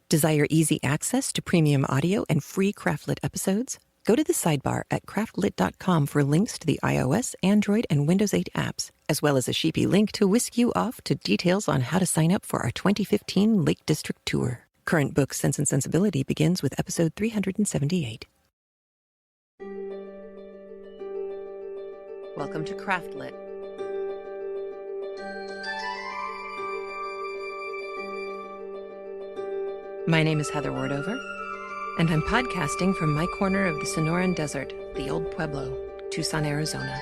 Desire easy access to premium audio and free CraftLit episodes? Go to the sidebar at craftlit.com for links to the iOS, Android, and Windows 8 apps, as well as a sheepy link to whisk you off to details on how to sign up for our 2015 Lake District Tour. Current book Sense and Sensibility begins with episode 378. Welcome to CraftLit. My name is Heather Wardover, and I'm podcasting from my corner of the Sonoran Desert, the Old Pueblo, Tucson, Arizona.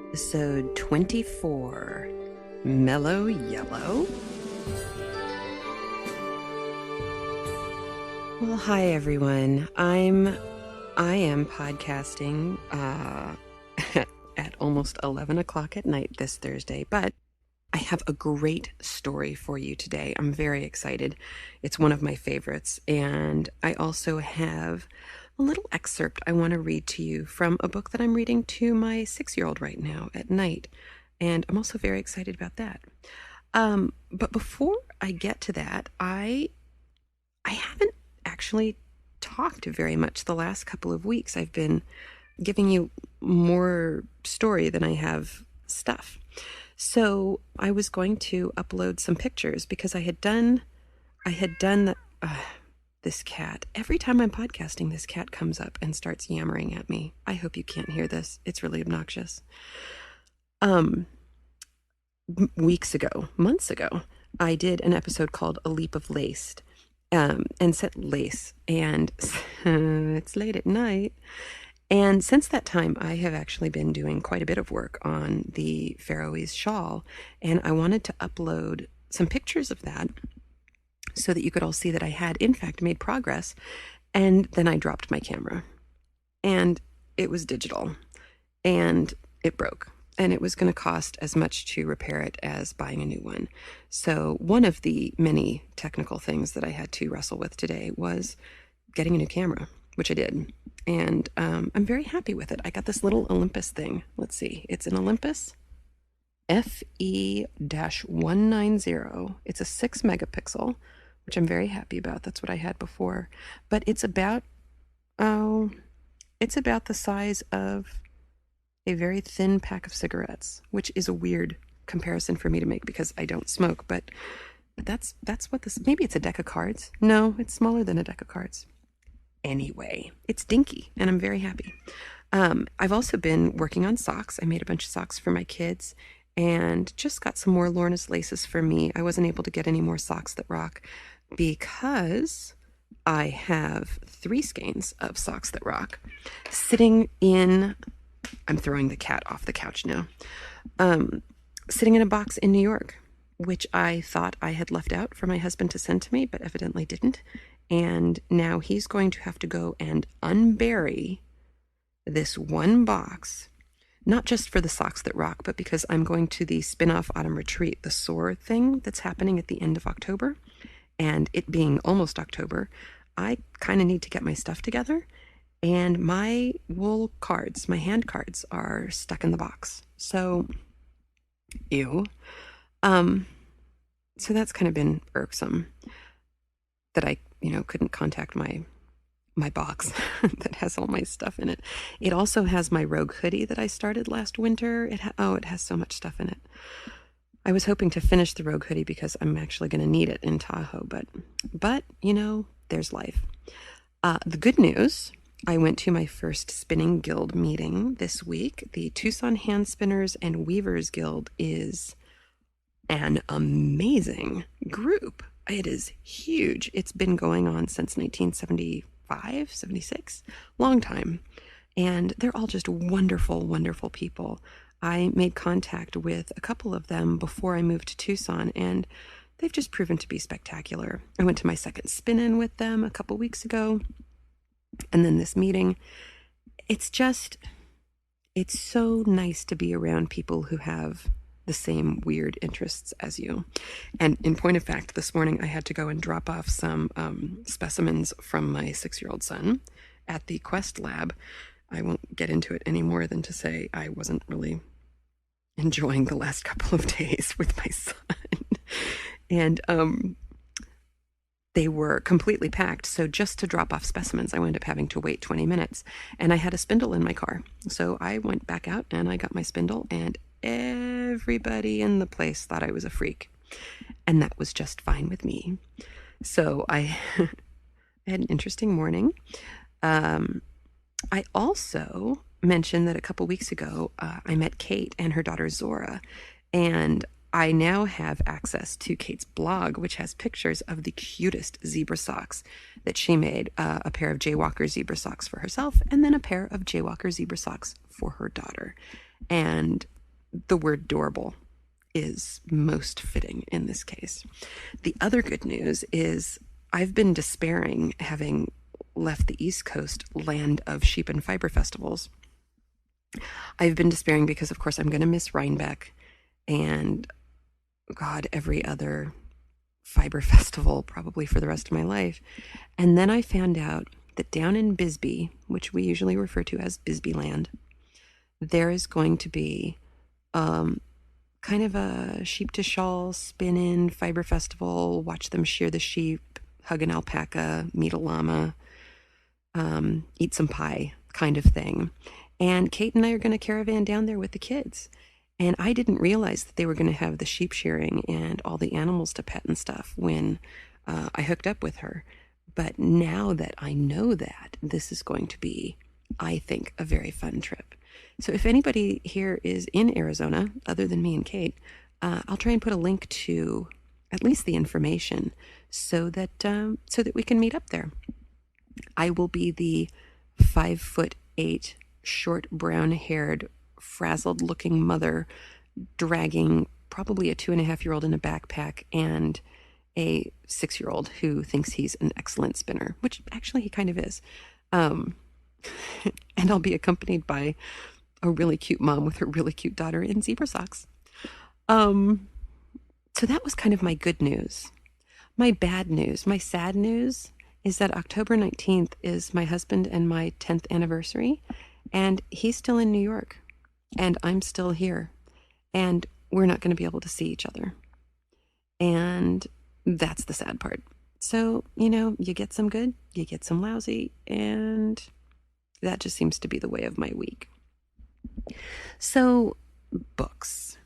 Episode 24, Mellow Yellow. Well, hi everyone. I am podcasting at almost 11 o'clock at night this Thursday, but I have a great story for you today. I'm very excited. It's one of my favorites, and I also have a little excerpt I want to read to you from a book that I'm reading to my 6-year-old right now at night, and I'm also very excited about that. But before I get to that, I haven't actually talked very much the last couple of weeks. I've been giving you more story than I have stuff. So I was going to upload some pictures because I had done this cat. Every time I'm podcasting, this cat comes up and starts yammering at me. I hope you can't hear this. It's really obnoxious. Months ago, I did an episode called A Leap of Lace. And set lace, and it's late at night. And since that time, I have actually been doing quite a bit of work on the Faroese shawl, and I wanted to upload some pictures of that so that you could all see that I had, in fact, made progress. And then I dropped my camera, and it was digital, and it broke. And it was going to cost as much to repair it as buying a new one. So one of the many technical things that I had to wrestle with today was getting a new camera, which I did. And I'm very happy with it. I got this little Olympus thing. Let's see. It's an Olympus FE-190. It's a 6 megapixel, which I'm very happy about. That's what I had before. But it's about the size of a very thin pack of cigarettes, which is a weird comparison for me to make because I don't smoke, but that's what this, maybe it's a deck of cards. No, it's smaller than a deck of cards. Anyway, it's dinky, and I'm very happy. I've also been working on socks. I made a bunch of socks for my kids and just got some more Lorna's laces for me. I wasn't able to get any more socks that rock because I have 3 skeins of socks that rock sitting in... I'm throwing the cat off the couch now. Sitting in a box in New York, which I thought I had left out for my husband to send to me, but evidently didn't. And now he's going to have to go and unbury this one box, not just for the socks that rock, but because I'm going to the spin-off autumn retreat, the SOAR thing that's happening at the end of October. And it being almost October, I kind of need to get my stuff together. And my wool cards, my hand cards, are stuck in the box. So, ew. So that's kind of been irksome that I, couldn't contact my box that has all my stuff in it. It also has my Rogue hoodie that I started last winter. It has so much stuff in it. I was hoping to finish the Rogue hoodie because I'm actually going to need it in Tahoe, but there's life. The good news... I went to my first Spinning Guild meeting this week. The Tucson Hand Spinners and Weavers Guild is an amazing group. It is huge. It's been going on since 1975, 76, long time. And they're all just wonderful, wonderful people. I made contact with a couple of them before I moved to Tucson, and they've just proven to be spectacular. I went to my second spin-in with them a couple weeks ago. And then this meeting, it's so nice to be around people who have the same weird interests as you. And in point of fact, this morning I had to go and drop off some specimens from my 6-year-old son at the Quest Lab I won't get into it any more than to say I wasn't really enjoying the last couple of days with my son. And they were completely packed. So just to drop off specimens, I wound up having to wait 20 minutes. And I had a spindle in my car. So I went back out and I got my spindle, and everybody in the place thought I was a freak. And that was just fine with me. So I had an interesting morning. I also mentioned that a couple weeks ago, I met Kate and her daughter Zora, and I now have access to Kate's blog, which has pictures of the cutest zebra socks that she made, a pair of Jaywalker zebra socks for herself, and then a pair of Jaywalker zebra socks for her daughter. And the word adorable is most fitting in this case. The other good news is I've been despairing, having left the East Coast land of sheep and fiber festivals. I've been despairing because, of course, I'm going to miss Rhinebeck and, God, every other fiber festival probably for the rest of my life. And then I found out that down in Bisbee, which we usually refer to as Bisbee Land, there is going to be kind of a sheep to shawl spin-in fiber festival. Watch them shear the sheep, hug an alpaca, meet a llama, eat some pie kind of thing. And Kate and I are going to caravan down there with the kids. And I didn't realize that they were going to have the sheep shearing and all the animals to pet and stuff when I hooked up with her. But now that I know that, this is going to be, I think, a very fun trip. So if anybody here is in Arizona, other than me and Kate, I'll try and put a link to at least the information so that we can meet up there. I will be the 5'8", short brown-haired, frazzled-looking mother dragging probably a 2.5-year-old in a backpack and a 6-year-old who thinks he's an excellent spinner, which actually he kind of is. And I'll be accompanied by a really cute mom with her really cute daughter in zebra socks. So that was kind of my good news. My bad news, my sad news, is that October 19th is my husband and my 10th anniversary, and he's still in New York, and I'm still here, and we're not going to be able to see each other. And that's the sad part. So, you get some good, you get some lousy, and that just seems to be the way of my week. So, books.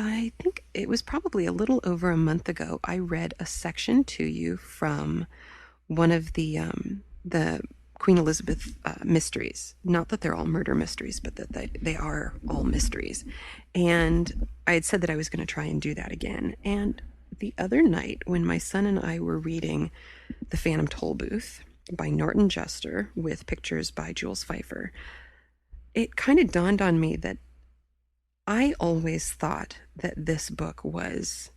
I think it was probably a little over a month ago, I read a section to you from one of the Queen Elizabeth mysteries. Not that they're all murder mysteries, but that they are all mysteries. And I had said that I was going to try and do that again. And the other night, when my son and I were reading The Phantom Tollbooth by Norton Juster with pictures by Jules Pfeiffer, it kind of dawned on me that I always thought that this book was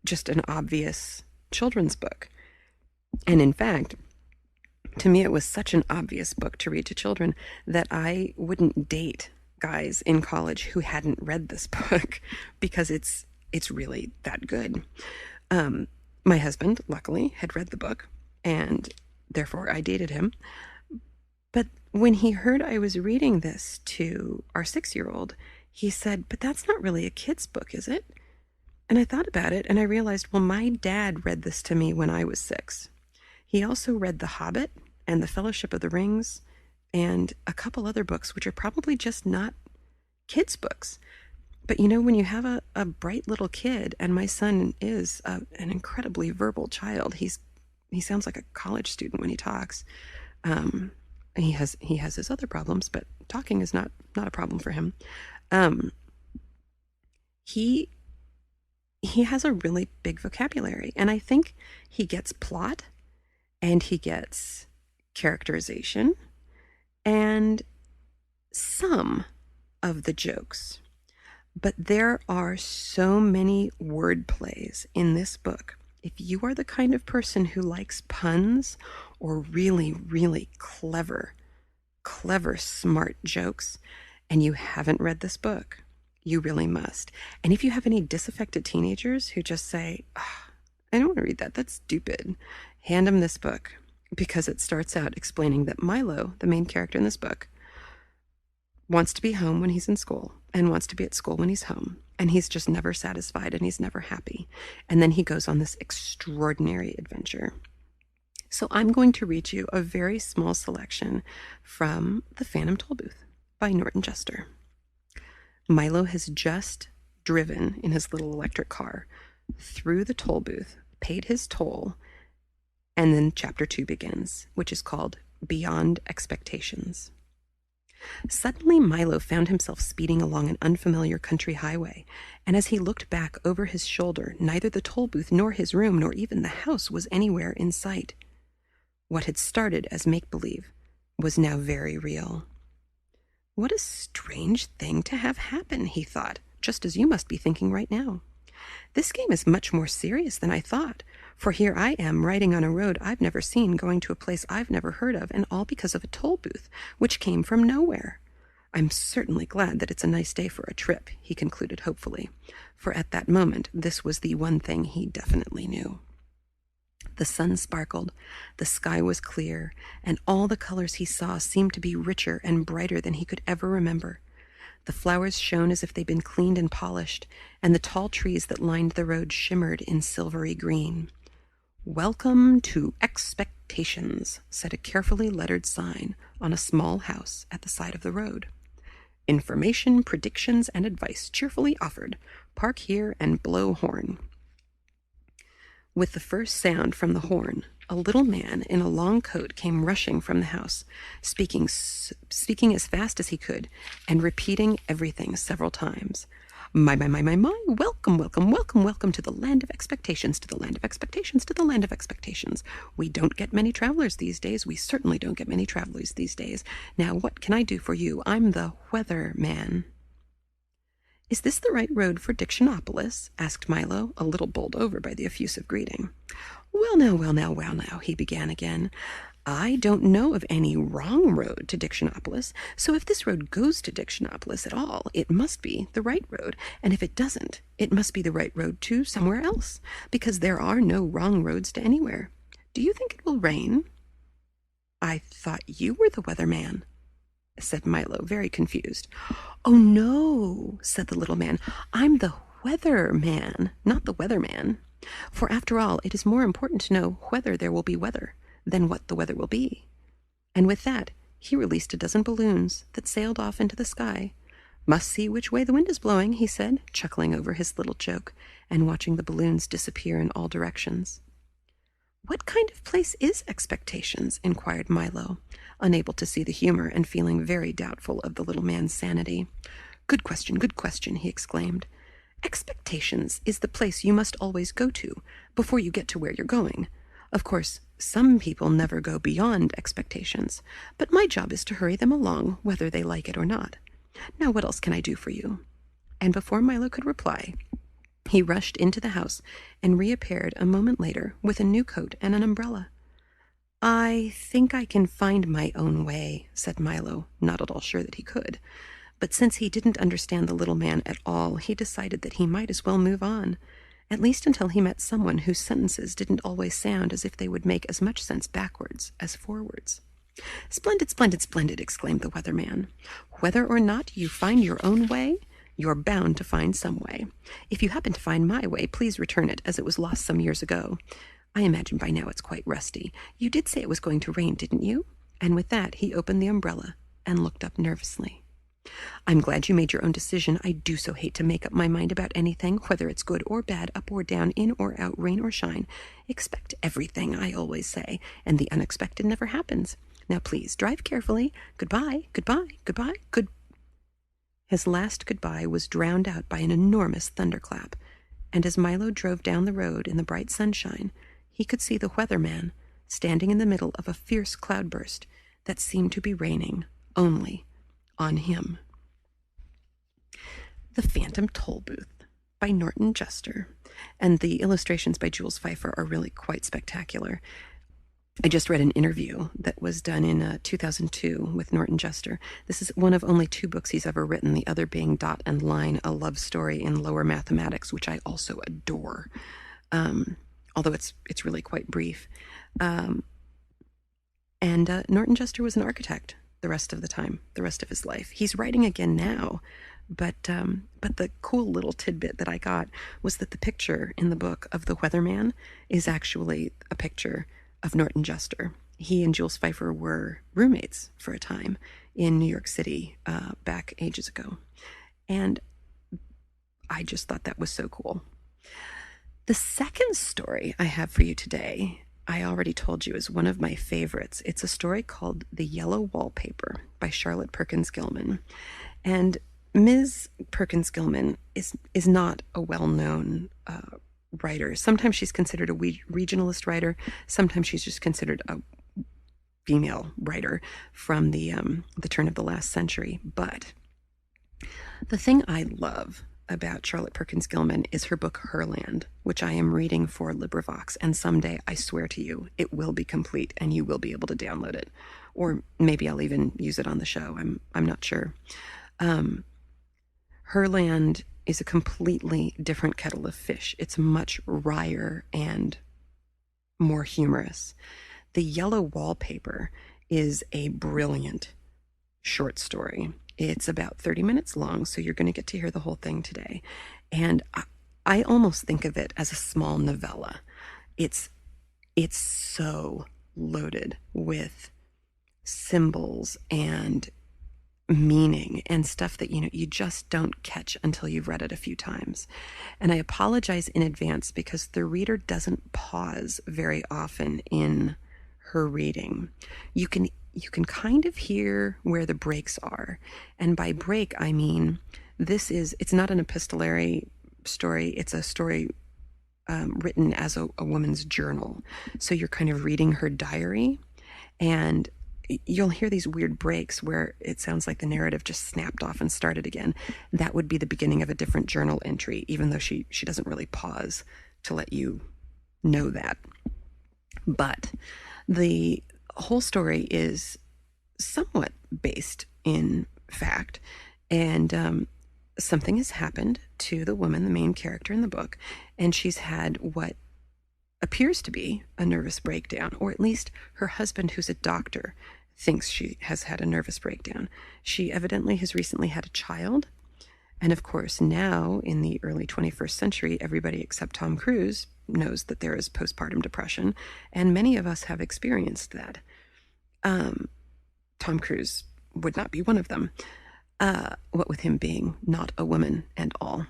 just an obvious children's book. And in fact, to me, it was such an obvious book to read to children that I wouldn't date guys in college who hadn't read this book because it's really that good. My husband, luckily, had read the book, and therefore I dated him. But when he heard I was reading this to our 6-year-old, he said, "But that's not really a kid's book, is it?" And I thought about it, and I realized, well, my dad read this to me when I was 6. He also read The Hobbit and The Fellowship of the Rings and a couple other books, which are probably just not kids' books. But when you have a bright little kid, and my son is an incredibly verbal child. He sounds like a college student when he talks. He has his other problems, but talking is not a problem for him. He has a really big vocabulary, and I think he gets plot, and he gets characterization, and some of the jokes. But there are so many word plays in this book. If you are the kind of person who likes puns or really, really clever, smart jokes, and you haven't read this book, you really must. And if you have any disaffected teenagers who just say, "Oh, I don't want to read that, that's stupid," hand them this book. because it starts out explaining that Milo, the main character in this book, wants to be home when he's in school and wants to be at school when he's home. And he's just never satisfied and he's never happy. And then he goes on this extraordinary adventure. So I'm going to read you a very small selection from The Phantom Tollbooth by Norton Juster. Milo has just driven in his little electric car through the toll booth, paid his toll, and then chapter 2 begins, which is called Beyond Expectations. Suddenly, Milo found himself speeding along an unfamiliar country highway, and as he looked back over his shoulder, neither the toll booth nor his room nor even the house was anywhere in sight. What had started as make-believe was now very real. What a strange thing to have happen, he thought, just as you must be thinking right now. This game is much more serious than I thought, for here I am riding on a road I've never seen, going to a place I've never heard of, and all because of a toll booth, which came from nowhere. I'm certainly glad that it's a nice day for a trip, he concluded hopefully, for at that moment this was the one thing he definitely knew. The sun sparkled, the sky was clear, and all the colors he saw seemed to be richer and brighter than he could ever remember. The flowers shone as if they'd been cleaned and polished, and the tall trees that lined the road shimmered in silvery green. "Welcome to Expectations," said a carefully lettered sign on a small house at the side of the road. "Information, predictions, and advice cheerfully offered. Park here and blow horn." With the first sound from the horn, a little man in a long coat came rushing from the house, speaking as fast as he could, and repeating everything several times. My, welcome, welcome, welcome, welcome to the land of expectations, to the land of expectations, to the land of expectations. We don't get many travelers these days. We certainly don't get many travelers these days. Now, what can I do for you? I'm the weather man. "Is this the right road for Dictionopolis?" asked Milo, a little bowled over by the effusive greeting. Well now, he began again. "I don't know of any wrong road to Dictionopolis, so if this road goes to Dictionopolis at all, it must be the right road, and if it doesn't, it must be the right road to somewhere else, because there are no wrong roads to anywhere. Do you think it will rain?" "I thought you were the weatherman," said Milo, very confused. "Oh, no," said the little man. "I'm the weatherman, not the weatherman. For after all, it is more important to know whether there will be weather than what the weather will be." And with that, he released a dozen balloons that sailed off into the sky. "Must see which way the wind is blowing," he said, chuckling over his little joke and watching the balloons disappear in all directions. "What kind of place is Expectations?" inquired Milo, unable to see the humor and feeling very doubtful of the little man's sanity. Good question, he exclaimed. "Expectations is the place you must always go to before you get to where you're going. Of course, some people never go beyond expectations, but my job is to hurry them along, whether they like it or not. Now, what else can I do for you?" And before Milo could reply, he rushed into the house and reappeared a moment later with a new coat and an umbrella. "I think I can find my own way," said Milo, not at all sure that he could. But since he didn't understand the little man at all, he decided that he might as well move on, at least until he met someone whose sentences didn't always sound as if they would make as much sense backwards as forwards. Splendid, exclaimed the weatherman. "Whether or not you find your own way, you're bound to find some way. If you happen to find my way, please return it, as it was lost some years ago. I imagine by now it's quite rusty. You did say it was going to rain, didn't you?" And with that, he opened the umbrella and looked up nervously. "I'm glad you made your own decision. I do so hate to make up my mind about anything, whether it's good or bad, up or down, in or out, rain or shine. Expect everything, I always say, and the unexpected never happens. Now please, drive carefully. Goodbye, goodbye, goodbye, good..." His last goodbye was drowned out by an enormous thunderclap, and as Milo drove down the road in the bright sunshine, he could see the weatherman standing in the middle of a fierce cloudburst that seemed to be raining only on him. The Phantom Tollbooth by Norton Juster, and the illustrations by Jules Pfeiffer are really quite spectacular. I just read an interview that was done in 2002 with Norton Juster. This is one of only 2 books he's ever written, the other being Dot and Line, a love story in lower mathematics, which I also adore, although it's really quite brief. And Norton Juster was an architect the rest of the time, the rest of his life. He's writing again now, but the cool little tidbit that I got was that the picture in the book of the weatherman is actually a picture of Norton Juster. He and Jules Feiffer were roommates for a time in New York City back ages ago. And I just thought that was so cool. The second story I have for you today, I already told you, is one of my favorites. It's a story called The Yellow Wallpaper by Charlotte Perkins Gilman. And Ms. Perkins Gilman is not a well-known writer. Sometimes she's considered a regionalist writer. Sometimes she's just considered a female writer from the turn of the last century. But the thing I love about Charlotte Perkins Gilman is her book Herland, which I am reading for LibriVox, and someday, I swear to you, it will be complete and you will be able to download it. Or maybe I'll even use it on the show. I'm not sure. Herland is a completely different kettle of fish. It's much wryer and more humorous. The Yellow Wallpaper is a brilliant short story. It's about 30 minutes long, so you're going to get to hear the whole thing today. And I almost think of it as a small novella. It's so loaded with symbols and meaning and stuff that you just don't catch until you've read it a few times. And I apologize in advance because the reader doesn't pause very often in her reading. You can kind of hear where the breaks are. And by break, I mean, it's not an epistolary story. It's a story written as a woman's journal. So you're kind of reading her diary, and you'll hear these weird breaks where it sounds like the narrative just snapped off and started again. That would be the beginning of a different journal entry, even though she doesn't really pause to let you know that. But the whole story is somewhat based in fact, and something has happened to the woman, the main character in the book, and she's had what appears to be a nervous breakdown, or at least her husband, who's a doctor, thinks she has had a nervous breakdown. She evidently has recently had a child, and of course now in the early 21st century, everybody except Tom Cruise knows that there is postpartum depression, and many of us have experienced that. Tom Cruise would not be one of them, what with him being not a woman and all.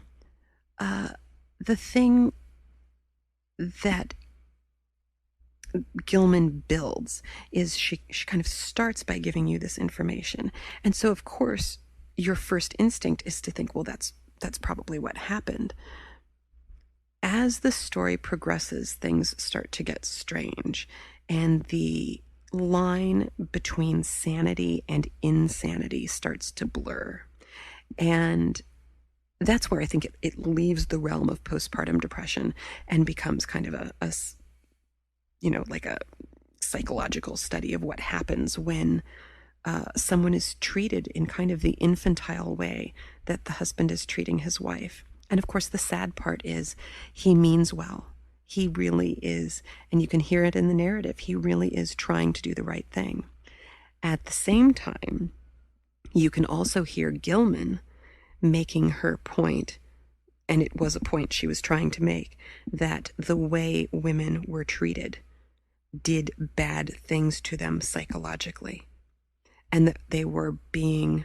The thing that Gilman builds is she kind of starts by giving you this information. And so, of course, your first instinct is to think, well, that's probably what happened. As the story progresses, things start to get strange, and the line between sanity and insanity starts to blur. And that's where I think it leaves the realm of postpartum depression and becomes kind of a like a psychological study of what happens when someone is treated in kind of the infantile way that the husband is treating his wife. And of course, the sad part is he means well. He really is, and you can hear it in the narrative, he really is trying to do the right thing. At the same time, you can also hear Gilman making her point, and it was a point she was trying to make, that the way women were treated did bad things to them psychologically, and that they were being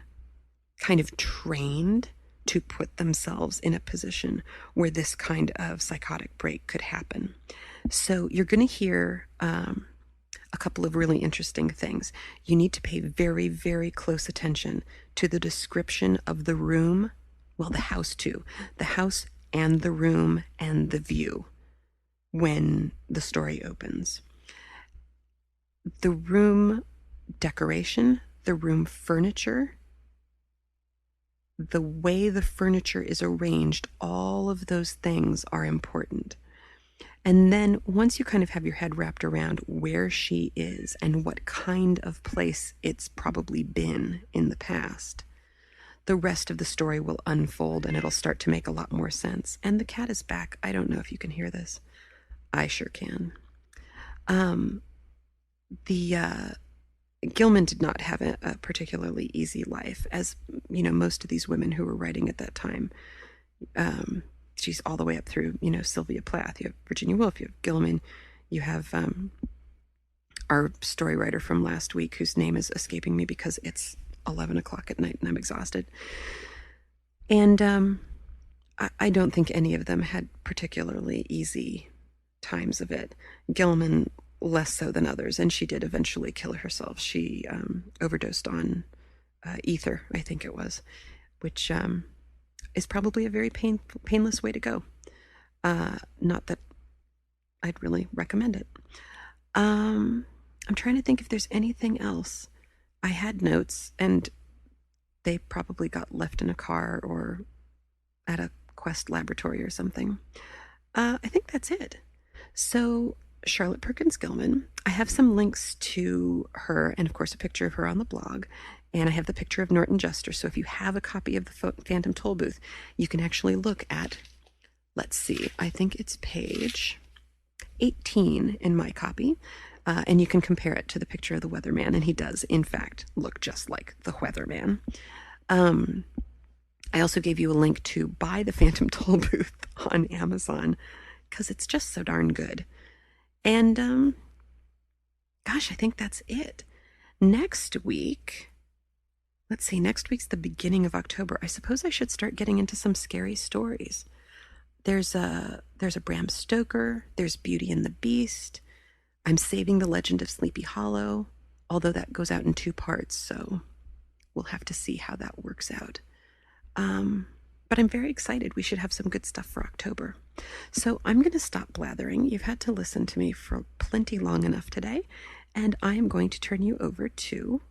kind of trained to put themselves in a position where this kind of psychotic break could happen. So you're going to hear a couple of really interesting things. You need to pay very, very close attention to the description of the room, well, the house too, the house and the room and the view when the story opens. The room decoration, the room furniture, the way the furniture is arranged, all of those things are important. And then once you kind of have your head wrapped around where she is and what kind of place it's probably been in the past, the rest of the story will unfold and it'll start to make a lot more sense. And the cat is back. I don't know if you can hear this. I sure can. Gilman did not have a particularly easy life, as most of these women who were writing at that time. She's all the way up through Sylvia Plath. You have Virginia Woolf. You have Gilman. You have our story writer from last week, whose name is escaping me because it's 11 o'clock at night and I'm exhausted. And I don't think any of them had particularly easy times of it. Gilman less so than others, and she did eventually kill herself. She overdosed on ether, I think it was, which is probably a very painless way to go. Not that I'd really recommend it. I'm trying to think if there's anything else. I had notes, and they probably got left in a car or at a Quest laboratory or something. I think that's it. So Charlotte Perkins Gilman, I have some links to her, and of course a picture of her on the blog, and I have the picture of Norton Juster. So if you have a copy of the Phantom Tollbooth, you can actually look at, let's see, I think it's page 18 in my copy, and you can compare it to the picture of the Weatherman, and he does in fact look just like the Weatherman. I also gave you a link to buy the Phantom Tollbooth on Amazon because it's just so darn good. And gosh, I think that's it. Next week, let's see, next week's the beginning of October. I suppose I should start getting into some scary stories. There's a Bram Stoker, there's Beauty and the Beast. I'm saving The Legend of Sleepy Hollow, although that goes out in 2 parts, so we'll have to see how that works out. But I'm very excited. We should have some good stuff for October. So I'm going to stop blathering. You've had to listen to me for plenty long enough today, and I am going to turn you over to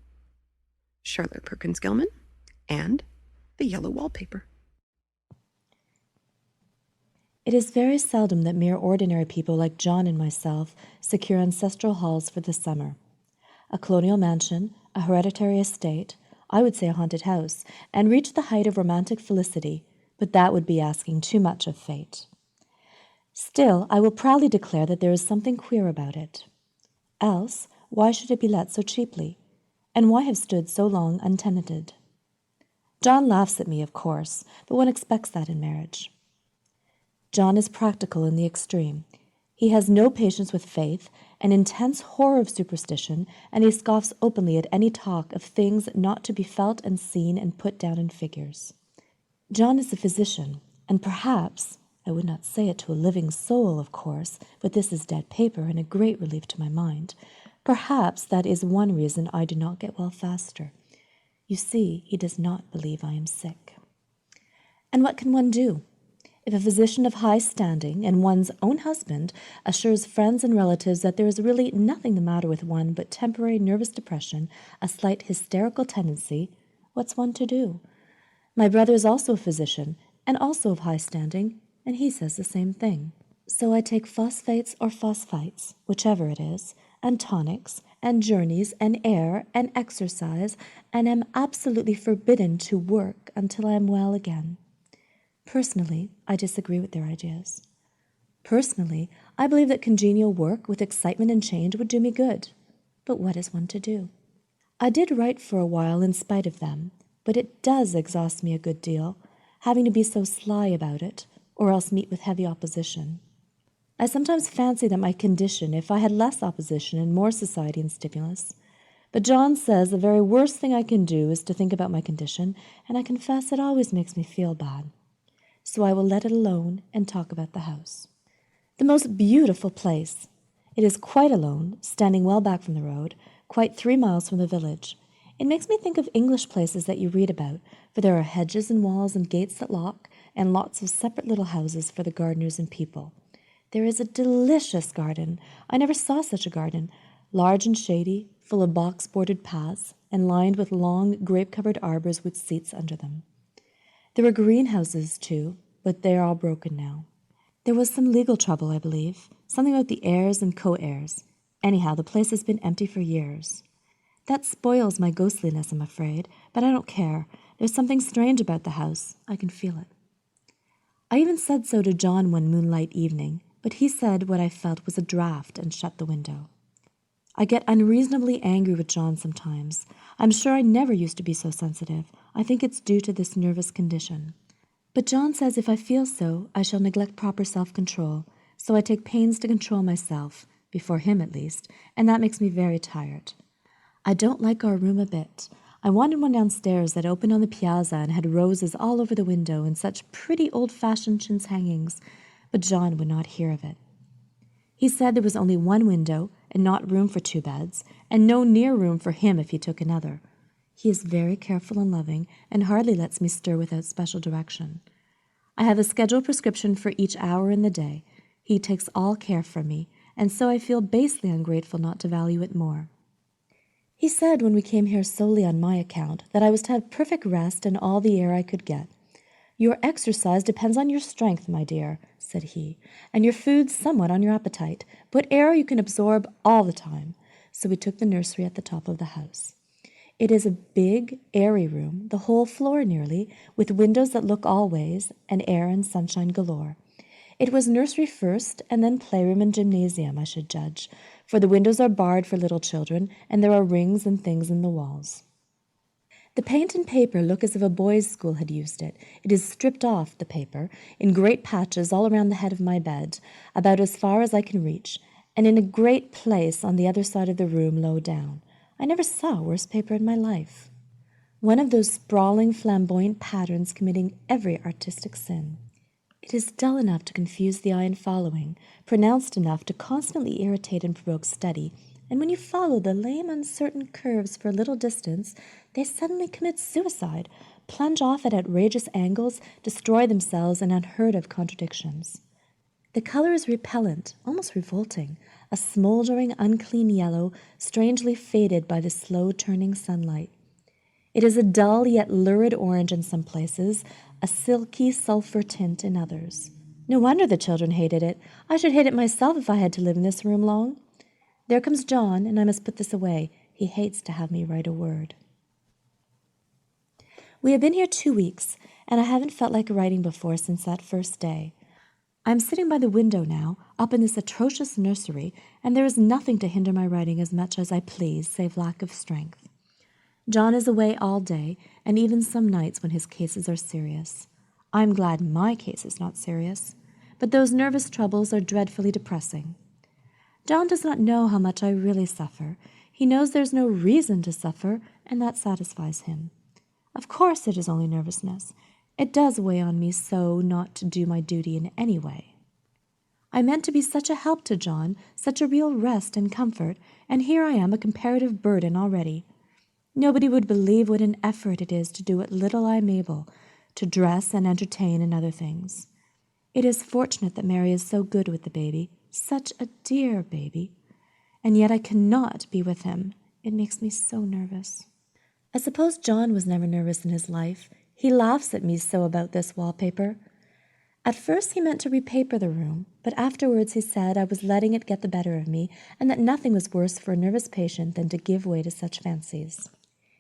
Charlotte Perkins Gilman and the Yellow Wallpaper. It is very seldom that mere ordinary people like John and myself secure ancestral halls for the summer. A colonial mansion, a hereditary estate, I would say a haunted house, and reach the height of romantic felicity, but that would be asking too much of fate. Still, I will proudly declare that there is something queer about it. Else, why should it be let so cheaply? And why have stood so long untenanted? John laughs at me, of course, but one expects that in marriage. John is practical in the extreme. He has no patience with faith, an intense horror of superstition, and he scoffs openly at any talk of things not to be felt and seen and put down in figures. John is a physician, and perhaps, I would not say it to a living soul, of course, but this is dead paper and a great relief to my mind, perhaps that is one reason I do not get well faster. You see, he does not believe I am sick. And what can one do? If a physician of high standing and one's own husband assures friends and relatives that there is really nothing the matter with one but temporary nervous depression, a slight hysterical tendency, what's one to do? My brother is also a physician and also of high standing, and he says the same thing. So I take phosphates or phosphites, whichever it is, and tonics, and journeys, and air, and exercise, and am absolutely forbidden to work until I am well again. Personally, I disagree with their ideas. Personally, I believe that congenial work with excitement and change would do me good. But what is one to do? I did write for a while in spite of them, but it does exhaust me a good deal, having to be so sly about it, or else meet with heavy opposition. I sometimes fancy that my condition, if I had less opposition and more society and stimulus. But John says the very worst thing I can do is to think about my condition, and I confess it always makes me feel bad. So I will let it alone and talk about the house. The most beautiful place. It is quite alone, standing well back from the road, quite 3 miles from the village. It makes me think of English places that you read about, for there are hedges and walls and gates that lock, and lots of separate little houses for the gardeners and people. There is a delicious garden. I never saw such a garden, large and shady, full of box-bordered paths, and lined with long, grape-covered arbors with seats under them. There were greenhouses, too, but they are all broken now. There was some legal trouble, I believe, something about the heirs and co-heirs. Anyhow, the place has been empty for years. That spoils my ghostliness, I'm afraid, but I don't care. There's something strange about the house. I can feel it. I even said so to John one moonlight evening, but he said what I felt was a draught and shut the window. I get unreasonably angry with John sometimes. I'm sure I never used to be so sensitive. I think it's due to this nervous condition. But John says if I feel so, I shall neglect proper self-control, so I take pains to control myself, before him at least, and that makes me very tired. I don't like our room a bit. I wanted one downstairs that opened on the piazza and had roses all over the window and such pretty old-fashioned chintz hangings, but John would not hear of it. He said there was only one window and not room for 2 beds, and no near room for him if he took another. He is very careful and loving and hardly lets me stir without special direction. I have a scheduled prescription for each hour in the day. He takes all care for me, and so I feel basely ungrateful not to value it more. He said when we came here solely on my account that I was to have perfect rest and all the air I could get. Your exercise depends on your strength, my dear, said he, and your food somewhat on your appetite, but air you can absorb all the time. So we took the nursery at the top of the house. It is a big, airy room, the whole floor nearly, with windows that look all ways, and air and sunshine galore. It was nursery first, and then playroom and gymnasium, I should judge, for the windows are barred for little children, and there are rings and things in the walls. The paint and paper look as if a boys' school had used it. It is stripped off, the paper, in great patches all around the head of my bed, about as far as I can reach, and in a great place on the other side of the room low down. I never saw worse paper in my life. One of those sprawling, flamboyant patterns committing every artistic sin. It is dull enough to confuse the eye in following, pronounced enough to constantly irritate and provoke study, and when you follow the lame, uncertain curves for a little distance, they suddenly commit suicide, plunge off at outrageous angles, destroy themselves in unheard-of contradictions. The color is repellent, almost revolting, a smoldering, unclean yellow, strangely faded by the slow-turning sunlight. It is a dull yet lurid orange in some places, a silky sulphur tint in others. No wonder the children hated it. I should hate it myself if I had to live in this room long. There comes John, and I must put this away. He hates to have me write a word. We have been here 2 weeks, and I haven't felt like writing before since that first day. I am sitting by the window now, up in this atrocious nursery, and there is nothing to hinder my writing as much as I please, save lack of strength. John is away all day, and even some nights when his cases are serious. I am glad my case is not serious, but those nervous troubles are dreadfully depressing. John does not know how much I really suffer. He knows there's no reason to suffer, and that satisfies him. Of course it is only nervousness. It does weigh on me so not to do my duty in any way. I meant to be such a help to John, such a real rest and comfort, and here I am a comparative burden already. Nobody would believe what an effort it is to do what little I am able, to dress and entertain and other things. It is fortunate that Mary is so good with the baby, such a dear baby, and yet I cannot be with him. It makes me so nervous. I suppose John was never nervous in his life. He laughs at me so about this wallpaper. At first he meant to repaper the room, but afterwards he said I was letting it get the better of me, and that nothing was worse for a nervous patient than to give way to such fancies.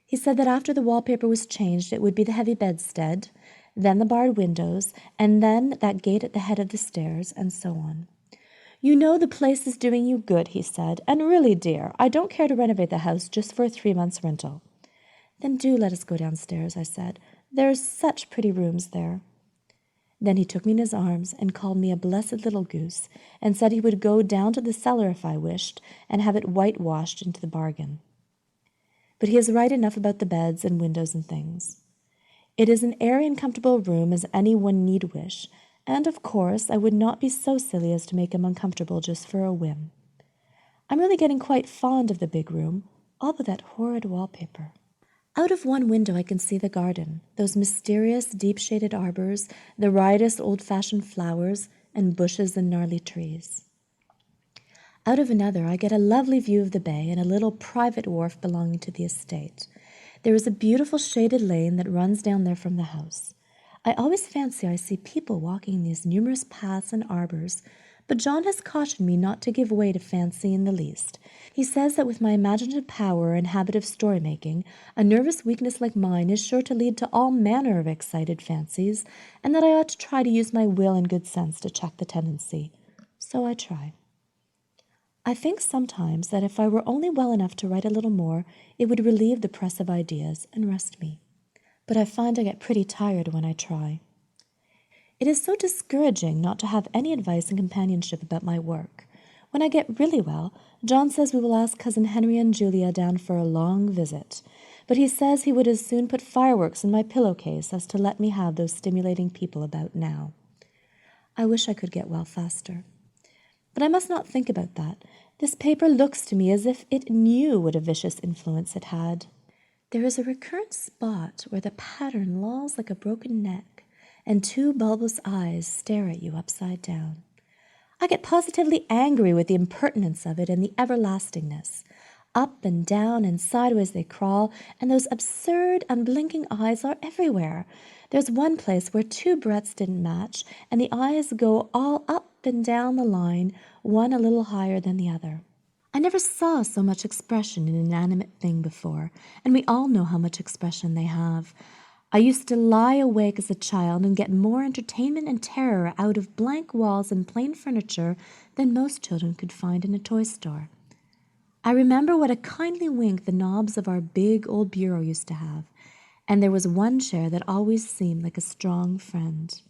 He said that after the wallpaper was changed it would be the heavy bedstead, then the barred windows, and then that gate at the head of the stairs, and so on. You know the place is doing you good, he said, and really, dear, I don't care to renovate the house just for a 3 months' rental. Then do let us go downstairs, I said. There are such pretty rooms there. Then he took me in his arms and called me a blessed little goose, and said he would go down to the cellar if I wished, and have it whitewashed into the bargain. But he is right enough about the beds and windows and things. It is an airy and comfortable room as any one need wish, and of course I would not be so silly as to make him uncomfortable just for a whim. I'm really getting quite fond of the big room, all but that horrid wallpaper. Out of one window I can see the garden, those mysterious deep-shaded arbors, the riotous old-fashioned flowers, and bushes and gnarly trees. Out of another I get a lovely view of the bay and a little private wharf belonging to the estate. There is a beautiful shaded lane that runs down there from the house. I always fancy I see people walking in these numerous paths and arbors, but John has cautioned me not to give way to fancy in the least. He says that with my imaginative power and habit of story-making, a nervous weakness like mine is sure to lead to all manner of excited fancies, and that I ought to try to use my will and good sense to check the tendency. So I try. I think sometimes that if I were only well enough to write a little more, it would relieve the press of ideas and rest me. But I find I get pretty tired when I try. It is so discouraging not to have any advice and companionship about my work. When I get really well, John says we will ask Cousin Henry and Julia down for a long visit. But he says he would as soon put fireworks in my pillowcase as to let me have those stimulating people about now. I wish I could get well faster. But I must not think about that. This paper looks to me as if it knew what a vicious influence it had. There is a recurrent spot where the pattern lolls like a broken neck, and two bulbous eyes stare at you upside down. I get positively angry with the impertinence of it and the everlastingness. Up and down and sideways they crawl, and those absurd, unblinking eyes are everywhere. There's one place where two breadths didn't match, and the eyes go all up and down the line, one a little higher than the other. I never saw so much expression in an inanimate thing before, and we all know how much expression they have. I used to lie awake as a child and get more entertainment and terror out of blank walls and plain furniture than most children could find in a toy store. I remember what a kindly wink the knobs of our big old bureau used to have, and there was one chair that always seemed like a strong friend.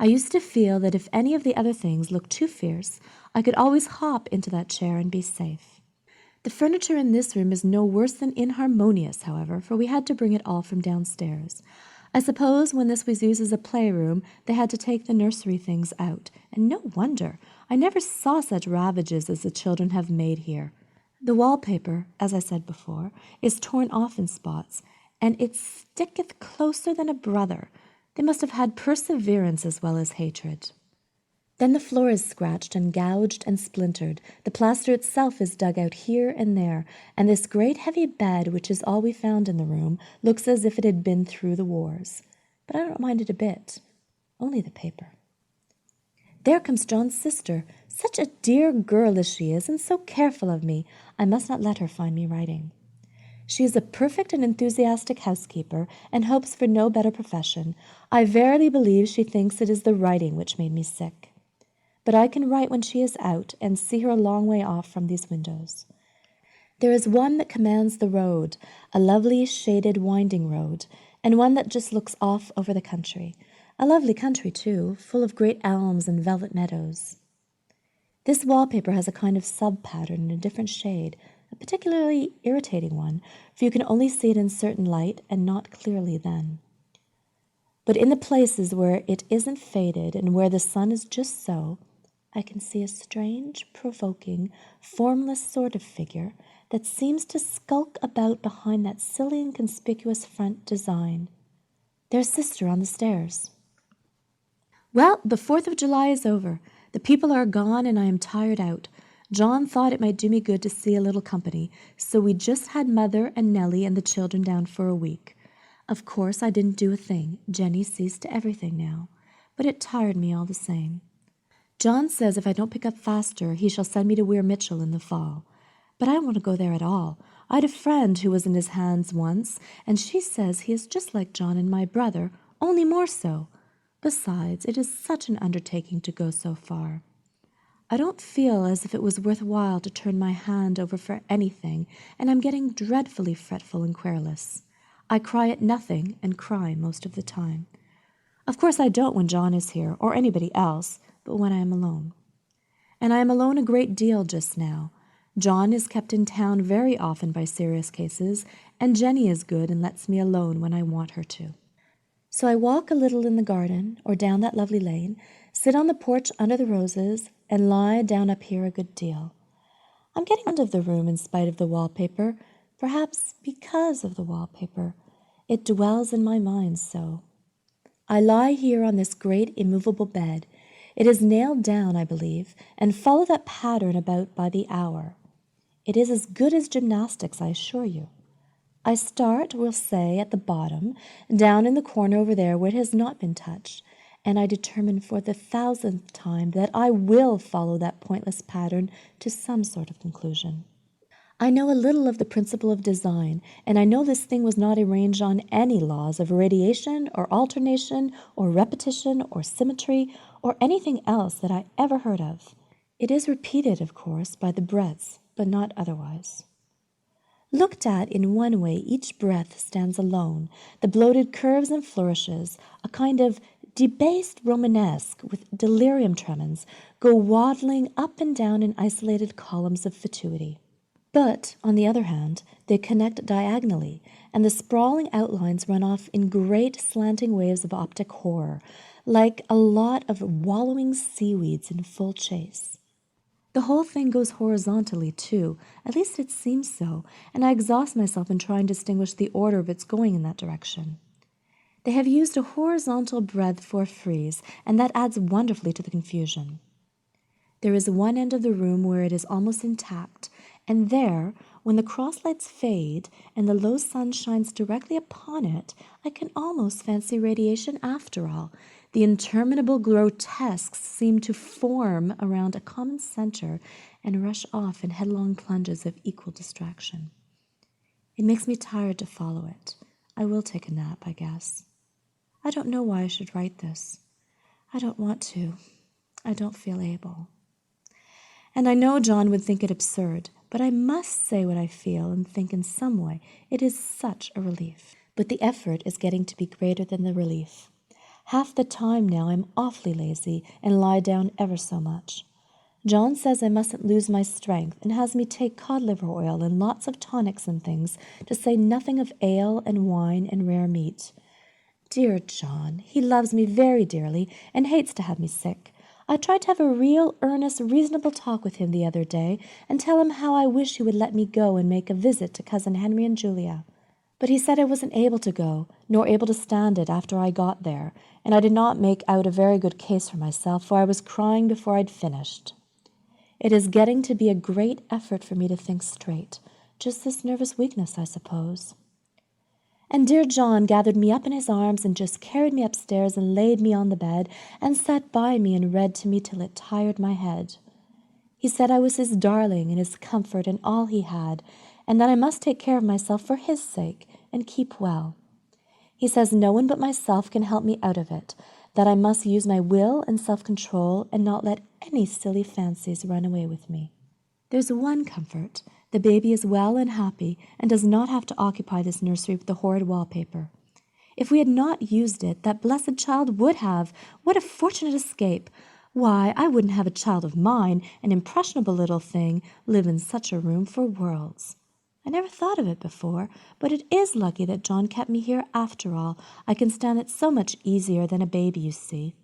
I used to feel that if any of the other things looked too fierce, I could always hop into that chair and be safe. The furniture in this room is no worse than inharmonious, however, for we had to bring it all from downstairs. I suppose when this was used as a playroom, they had to take the nursery things out, and no wonder. I never saw such ravages as the children have made here. The wallpaper, as I said before, is torn off in spots, and it sticketh closer than a brother. They must have had perseverance as well as hatred. Then the floor is scratched and gouged and splintered. The plaster itself is dug out here and there, and this great heavy bed, which is all we found in the room, looks as if it had been through the wars. But I don't mind it a bit. Only the paper. There comes John's sister. Such a dear girl as she is, and so careful of me. I must not let her find me writing. She is a perfect and enthusiastic housekeeper, and hopes for no better profession. I verily believe she thinks it is the writing which made me sick. But I can write when she is out, and see her a long way off from these windows. There is one that commands the road, a lovely shaded winding road, and one that just looks off over the country. A lovely country, too, full of great elms and velvet meadows. This wallpaper has a kind of sub-pattern in a different shade, a particularly irritating one, for you can only see it in certain light and not clearly then. But in the places where it isn't faded and where the sun is just so, I can see a strange, provoking, formless sort of figure that seems to skulk about behind that silly and conspicuous front design. There's Sister on the stairs. Well, the 4th of July is over. The people are gone and I am tired out. John thought it might do me good to see a little company, so we just had Mother and Nellie and the children down for a week. Of course, I didn't do a thing. Jenny sees to everything now, but it tired me all the same. John says if I don't pick up faster, he shall send me to Weir Mitchell in the fall. But I don't want to go there at all. I had a friend who was in his hands once, and she says he is just like John and my brother, only more so. Besides, it is such an undertaking to go so far. I don't feel as if it was worth while to turn my hand over for anything, and I'm getting dreadfully fretful and querulous. I cry at nothing and cry most of the time. Of course I don't when John is here, or anybody else, but when I am alone. And I am alone a great deal just now. John is kept in town very often by serious cases, and Jenny is good and lets me alone when I want her to. So I walk a little in the garden, or down that lovely lane, sit on the porch under the roses, and lie down up here a good deal. I'm getting fond of the room in spite of the wallpaper, perhaps because of the wallpaper. It dwells in my mind so. I lie here on this great immovable bed. It is nailed down, I believe, and follow that pattern about by the hour. It is as good as gymnastics, I assure you. I start, we'll say, at the bottom, down in the corner over there where it has not been touched, and I determine for the 1000th time that I will follow that pointless pattern to some sort of conclusion. I know a little of the principle of design, and I know this thing was not arranged on any laws of radiation or alternation or repetition or symmetry or anything else that I ever heard of. It is repeated, of course, by the breaths, but not otherwise. Looked at in one way, each breath stands alone, the bloated curves and flourishes, a kind of debased Romanesque with delirium tremens, go waddling up and down in isolated columns of fatuity. But, on the other hand, they connect diagonally, and the sprawling outlines run off in great slanting waves of optic horror, like a lot of wallowing seaweeds in full chase. The whole thing goes horizontally, too, at least it seems so, and I exhaust myself in trying to distinguish the order of its going in that direction. They have used a horizontal breadth for a frieze, and that adds wonderfully to the confusion. There is one end of the room where it is almost intact, and there, when the crosslights fade and the low sun shines directly upon it, I can almost fancy radiation after all. The interminable grotesques seem to form around a common center and rush off in headlong plunges of equal distraction. It makes me tired to follow it. I will take a nap, I guess. I don't know why I should write this. I don't want to. I don't feel able. And I know John would think it absurd, but I must say what I feel and think in some way. It is such a relief. But the effort is getting to be greater than the relief. Half the time now I'm awfully lazy and lie down ever so much. John says I mustn't lose my strength and has me take cod liver oil and lots of tonics and things, to say nothing of ale and wine and rare meat. Dear John, he loves me very dearly and hates to have me sick. I tried to have a real, earnest, reasonable talk with him the other day and tell him how I wish he would let me go and make a visit to Cousin Henry and Julia. But he said I wasn't able to go, nor able to stand it after I got there, and I did not make out a very good case for myself, for I was crying before I'd finished. It is getting to be a great effort for me to think straight, just this nervous weakness, I suppose. And dear John gathered me up in his arms and just carried me upstairs and laid me on the bed and sat by me and read to me till it tired my head. He said I was his darling and his comfort and all he had, and that I must take care of myself for his sake and keep well. He says no one but myself can help me out of it, that I must use my will and self-control and not let any silly fancies run away with me. There's one comfort. The baby is well and happy and does not have to occupy this nursery with the horrid wallpaper. If we had not used it, that blessed child would have. What a fortunate escape! Why, I wouldn't have a child of mine, an impressionable little thing, live in such a room for worlds. I never thought of it before, but it is lucky that John kept me here after all. I can stand it so much easier than a baby, you see.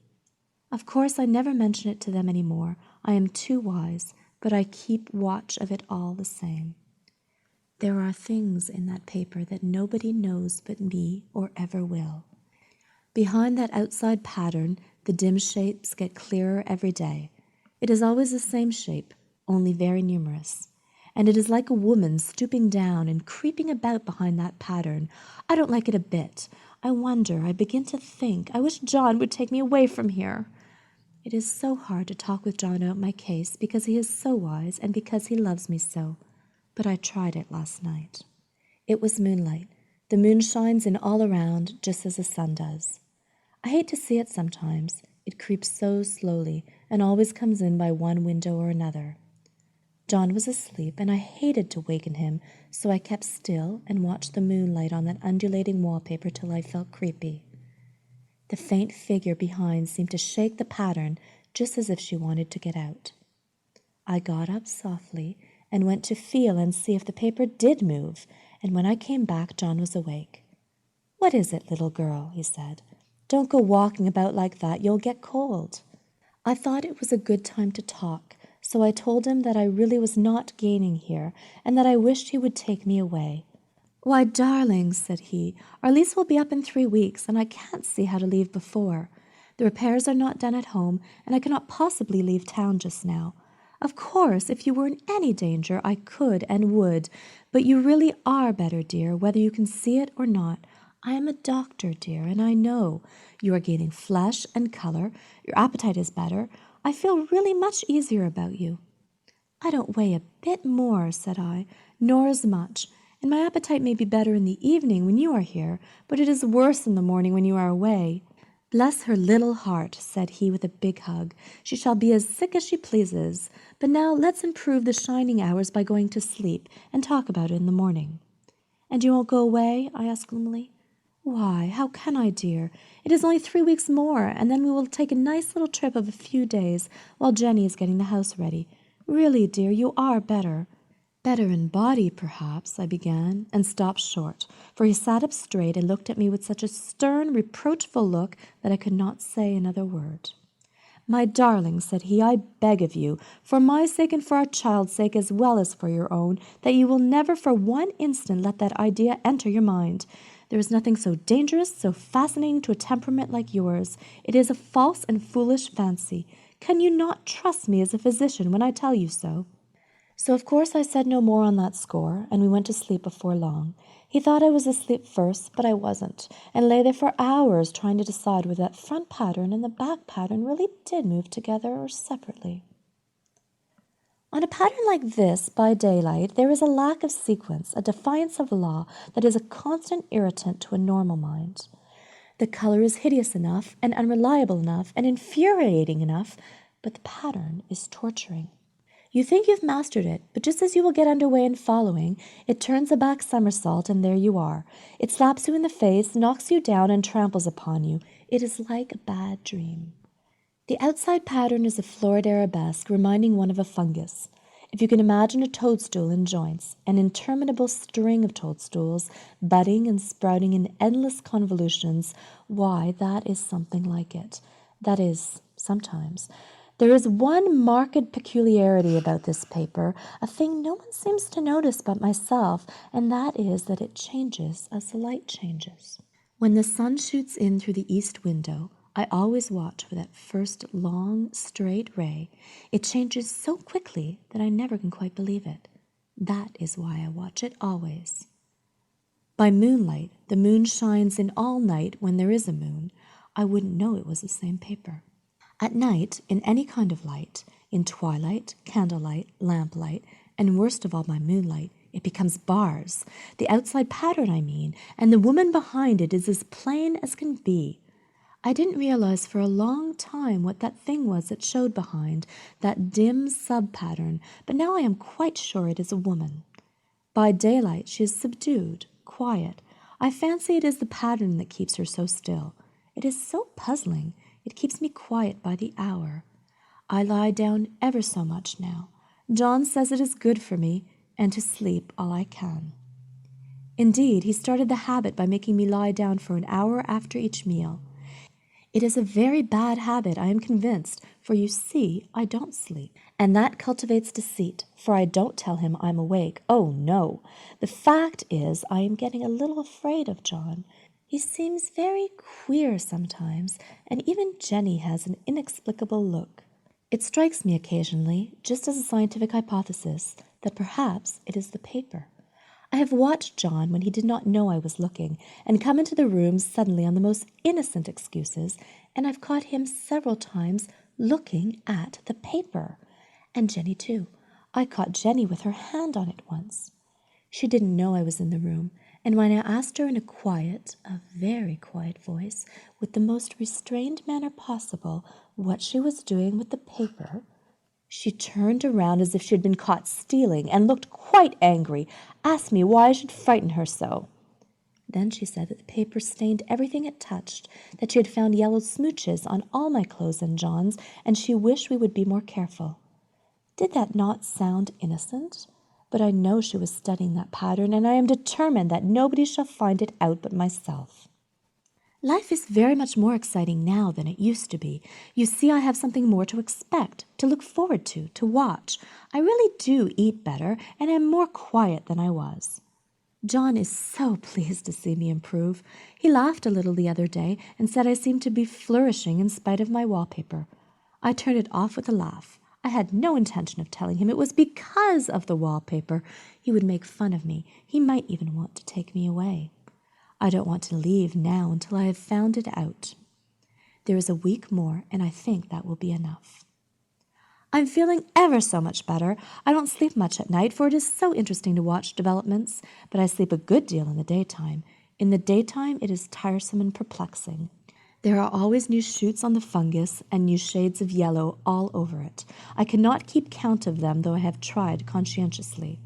Of course, I never mention it to them any more. I am too wise, but I keep watch of it all the same. There are things in that paper that nobody knows but me or ever will. Behind that outside pattern, the dim shapes get clearer every day. It is always the same shape, only very numerous. And it is like a woman stooping down and creeping about behind that pattern. I don't like it a bit. I wonder, I begin to think, I wish John would take me away from here. It is so hard to talk with John about my case because he is so wise and because he loves me so. But I tried it last night. It was moonlight. The moon shines in all around just as the sun does. I hate to see it sometimes. It creeps so slowly and always comes in by one window or another. John was asleep, and I hated to waken him, so I kept still and watched the moonlight on that undulating wallpaper till I felt creepy. The faint figure behind seemed to shake the pattern just as if she wanted to get out. I got up softly and went to feel and see if the paper did move, and when I came back, John was awake. "What is it, little girl?" he said. "Don't go walking about like that. You'll get cold." I thought it was a good time to talk, so I told him that I really was not gaining here, and that I wished he would take me away. "Why, darling," said he, "our lease will be up in 3 weeks, and I can't see how to leave before. The repairs are not done at home, and I cannot possibly leave town just now. Of course, if you were in any danger, I could and would, but you really are better, dear, whether you can see it or not. I am a doctor, dear, and I know. You are gaining flesh and color. Your appetite is better. I feel really much easier about you." "I don't weigh a bit more," said I, "nor as much, and my appetite may be better in the evening when you are here, but it is worse in the morning when you are away." Bless her little heart, said he with a big hug. She shall be as sick as she pleases. But now let's improve the shining hours by going to sleep and talk about it in the morning. And you won't go away? I asked gloomily. Why, how can I, dear? It is only 3 weeks more, and then we will take a nice little trip of a few days while Jenny is getting the house ready. Really, dear, you are better. Better in body, perhaps, I began, and stopped short, for he sat up straight and looked at me with such a stern, reproachful look that I could not say another word. My darling, said he, I beg of you, for my sake and for our child's sake as well as for your own, that you will never for one instant let that idea enter your mind. There is nothing so dangerous, so fascinating to a temperament like yours. It is a false and foolish fancy. Can you not trust me as a physician when I tell you so? So of course I said no more on that score, and we went to sleep before long. He thought I was asleep first, but I wasn't, and lay there for hours trying to decide whether that front pattern and the back pattern really did move together or separately. On a pattern like this, by daylight, there is a lack of sequence, a defiance of law that is a constant irritant to a normal mind. The color is hideous enough and unreliable enough and infuriating enough, but the pattern is torturing. You think you've mastered it, but just as you will get underway in following, it turns a back somersault, and there you are. It slaps you in the face, knocks you down, and tramples upon you. It is like a bad dream. The outside pattern is a florid arabesque, reminding one of a fungus. If you can imagine a toadstool in joints, an interminable string of toadstools, budding and sprouting in endless convolutions, why, that is something like it. That is, sometimes. There is one marked peculiarity about this paper, a thing no one seems to notice but myself, and that is that it changes as the light changes. When the sun shoots in through the east window, I always watch for that first long, straight ray. It changes so quickly that I never can quite believe it. That is why I watch it always. By moonlight, the moon shines in all night when there is a moon. I wouldn't know it was the same paper. At night, in any kind of light, in twilight, candlelight, lamplight, and worst of all by moonlight, it becomes bars. The outside pattern, I mean, and the woman behind it is as plain as can be. I didn't realize for a long time what that thing was that showed behind, that dim sub-pattern, but now I am quite sure it is a woman. By daylight she is subdued, quiet. I fancy it is the pattern that keeps her so still. It is so puzzling. It keeps me quiet by the hour. I lie down ever so much now. John says it is good for me, and to sleep all I can. Indeed, he started the habit by making me lie down for an hour after each meal. It is a very bad habit, I am convinced, for you see, I don't sleep. And that cultivates deceit, for I don't tell him I'm awake. Oh, no. The fact is, I am getting a little afraid of John. He seems very queer sometimes, and even Jenny has an inexplicable look. It strikes me occasionally, just as a scientific hypothesis, that perhaps it is the paper. I have watched John when he did not know I was looking, and come into the room suddenly on the most innocent excuses, and I've caught him several times looking at the paper. And Jenny, too. I caught Jenny with her hand on it once. She didn't know I was in the room, and when I asked her in a very quiet voice, with the most restrained manner possible, what she was doing with the paper, she turned around as if she had been caught stealing and looked quite angry, asked me why I should frighten her so. Then she said that the paper stained everything it touched, that she had found yellow smooches on all my clothes and John's, and she wished we would be more careful. Did that not sound innocent? But I know she was studying that pattern, and I am determined that nobody shall find it out but myself. Life is very much more exciting now than it used to be. You see, I have something more to expect, to look forward to watch. I really do eat better, and am more quiet than I was. John is so pleased to see me improve. He laughed a little the other day and said I seemed to be flourishing in spite of my wallpaper. I turned it off with a laugh. I had no intention of telling him it was because of the wallpaper. He would make fun of me. He might even want to take me away. I don't want to leave now until I have found it out. There is a week more, and I think that will be enough. I'm feeling ever so much better. I don't sleep much at night, for it is so interesting to watch developments, but I sleep a good deal in the daytime. In the daytime, it is tiresome and perplexing. There are always new shoots on the fungus and new shades of yellow all over it. I cannot keep count of them, though I have tried conscientiously.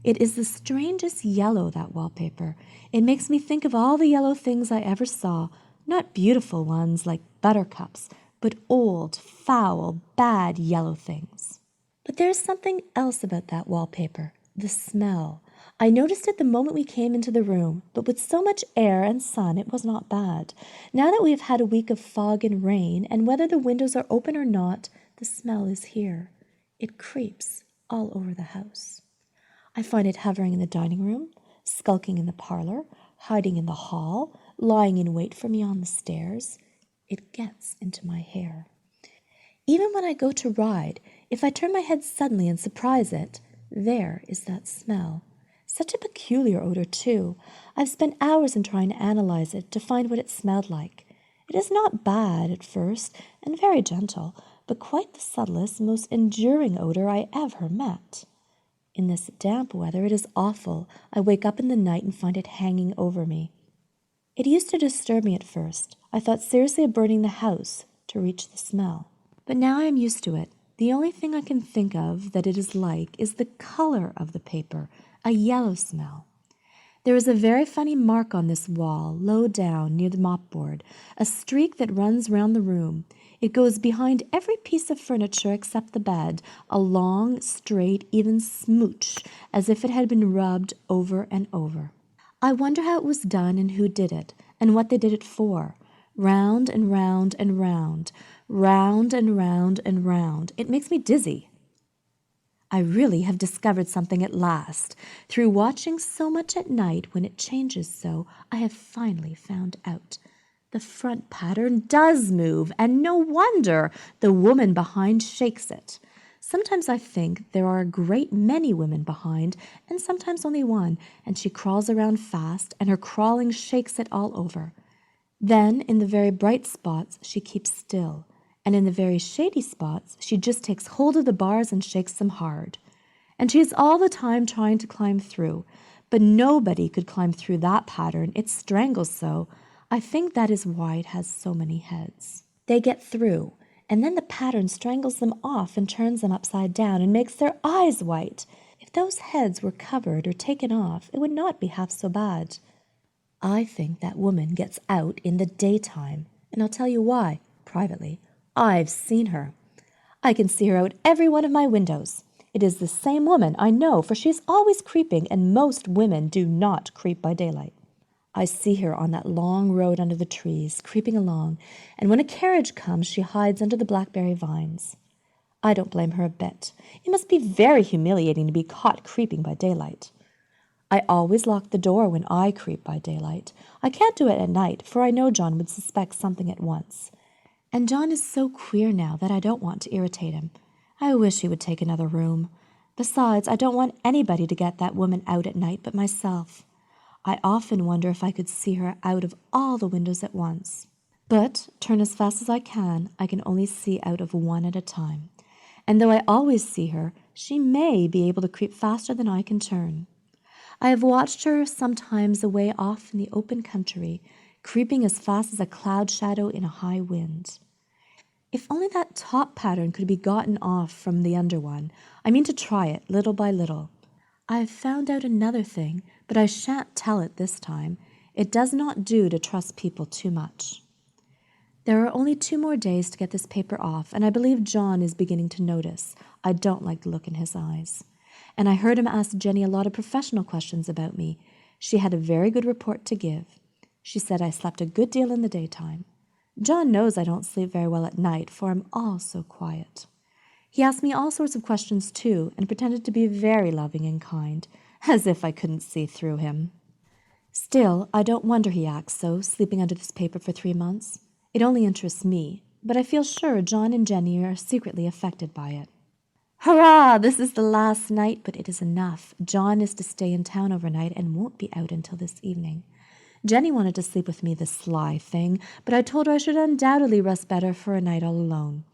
It is the strangest yellow, that wallpaper. It makes me think of all the yellow things I ever saw, not beautiful ones like buttercups, but old, foul, bad yellow things. But there is something else about that wallpaper, the smell. I noticed it the moment we came into the room, but with so much air and sun it was not bad. Now that we have had a week of fog and rain, and whether the windows are open or not, the smell is here. It creeps all over the house. I find it hovering in the dining room, skulking in the parlor, hiding in the hall, lying in wait for me on the stairs. It gets into my hair. Even when I go to ride, if I turn my head suddenly and surprise it, there is that smell. Such a peculiar odor, too. I've spent hours in trying to analyze it, to find what it smelled like. It is not bad at first, and very gentle, but quite the subtlest, most enduring odor I ever met. In this damp weather, it is awful. I wake up in the night and find it hanging over me. It used to disturb me at first. I thought seriously of burning the house to reach the smell. But now I am used to it. The only thing I can think of that it is like is the color of the paper, a yellow smell. There is a very funny mark on this wall, low down near the mopboard, a streak that runs round the room. It goes behind every piece of furniture except the bed, a long, straight, even smooch, as if it had been rubbed over and over. I wonder how it was done and who did it, and what they did it for. Round and round and round, round and round and round. It makes me dizzy. I really have discovered something at last. Through watching so much at night when it changes so, I have finally found out. The front pattern does move, and no wonder the woman behind shakes it. Sometimes I think there are a great many women behind, and sometimes only one, and she crawls around fast, and her crawling shakes it all over. Then, in the very bright spots, she keeps still, and in the very shady spots, she just takes hold of the bars and shakes them hard. And she is all the time trying to climb through, but nobody could climb through that pattern. It strangles so. I think that is why it has so many heads. They get through, and then the pattern strangles them off and turns them upside down and makes their eyes white. If those heads were covered or taken off, it would not be half so bad. I think that woman gets out in the daytime, and I'll tell you why, privately. I've seen her. I can see her out every one of my windows. It is the same woman, I know, for she is always creeping, and most women do not creep by daylight. I see her on that long road under the trees, creeping along, and when a carriage comes, she hides under the blackberry vines. I don't blame her a bit. It must be very humiliating to be caught creeping by daylight. I always lock the door when I creep by daylight. I can't do it at night, for I know John would suspect something at once. And John is so queer now that I don't want to irritate him. I wish he would take another room. Besides, I don't want anybody to get that woman out at night but myself. I often wonder if I could see her out of all the windows at once. But, turn as fast as I can only see out of one at a time. And though I always see her, she may be able to creep faster than I can turn. I have watched her sometimes away off in the open country, creeping as fast as a cloud shadow in a high wind. If only that top pattern could be gotten off from the under one. I mean to try it, little by little. I have found out another thing, but I shan't tell it this time. It does not do to trust people too much. There are only 2 more days to get this paper off, and I believe John is beginning to notice. I don't like the look in his eyes. And I heard him ask Jenny a lot of professional questions about me. She had a very good report to give. She said I slept a good deal in the daytime. John knows I don't sleep very well at night, for I'm all so quiet. He asked me all sorts of questions, too, and pretended to be very loving and kind, as if I couldn't see through him. Still, I don't wonder he acts so, sleeping under this paper for 3 months. It only interests me, but I feel sure John and Jenny are secretly affected by it. Hurrah! This is the last night, but it is enough. John is to stay in town overnight and won't be out until this evening. Jenny wanted to sleep with me, the sly thing, but I told her I should undoubtedly rest better for a night all alone.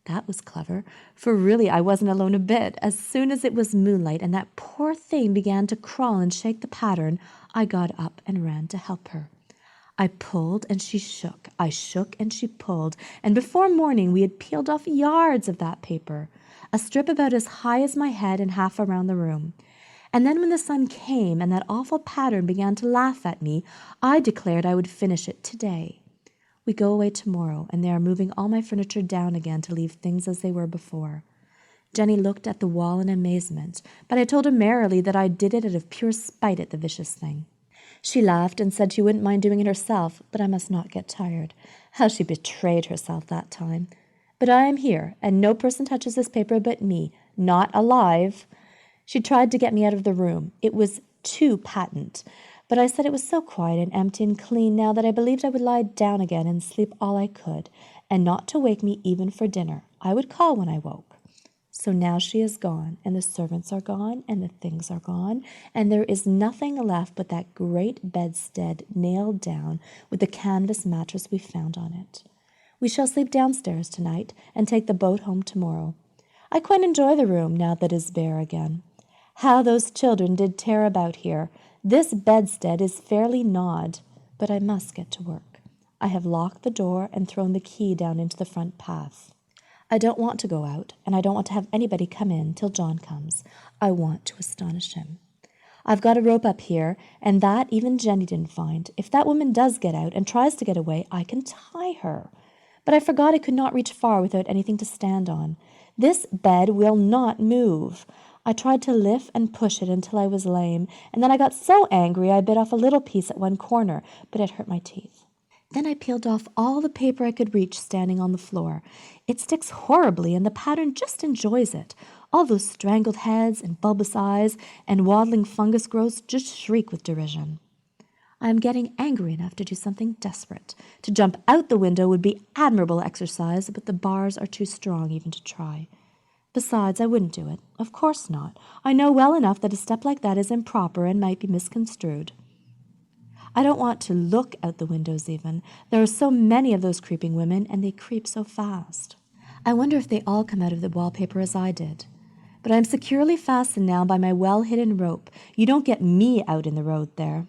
That was clever, for really I wasn't alone a bit. As soon as it was moonlight and that poor thing began to crawl and shake the pattern, I got up and ran to help her. I pulled and she shook. I shook and she pulled. And before morning we had peeled off yards of that paper, a strip about as high as my head and half around the room. And then when the sun came and that awful pattern began to laugh at me, I declared I would finish it today. We go away tomorrow, and they are moving all my furniture down again to leave things as they were before. Jenny looked at the wall in amazement, but I told her merrily that I did it out of pure spite at the vicious thing. She laughed and said she wouldn't mind doing it herself, but I must not get tired. How she betrayed herself that time. But I am here, and no person touches this paper but me, not alive. She tried to get me out of the room. It was too patent. But I said it was so quiet and empty and clean now that I believed I would lie down again and sleep all I could, and not to wake me even for dinner. I would call when I woke. So now she is gone, and the servants are gone, and the things are gone, and there is nothing left but that great bedstead nailed down with the canvas mattress we found on it. We shall sleep downstairs tonight and take the boat home tomorrow. I quite enjoy the room now that it is bare again. How those children did tear about here! This bedstead is fairly gnawed, but I must get to work. I have locked the door and thrown the key down into the front path. I don't want to go out, and I don't want to have anybody come in till John comes. I want to astonish him. I've got a rope up here, and that even Jenny didn't find. If that woman does get out and tries to get away, I can tie her. But I forgot I could not reach far without anything to stand on. This bed will not move. I tried to lift and push it until I was lame, and then I got so angry I bit off a little piece at one corner, but it hurt my teeth. Then I peeled off all the paper I could reach standing on the floor. It sticks horribly, and the pattern just enjoys it. All those strangled heads and bulbous eyes and waddling fungus growths just shriek with derision. I am getting angry enough to do something desperate. To jump out the window would be admirable exercise, but the bars are too strong even to try. Besides, I wouldn't do it. Of course not. I know well enough that a step like that is improper and might be misconstrued. I don't want to look out the windows even. There are so many of those creeping women, and they creep so fast. I wonder if they all come out of the wallpaper as I did. But I am securely fastened now by my well-hidden rope. You don't get me out in the road there.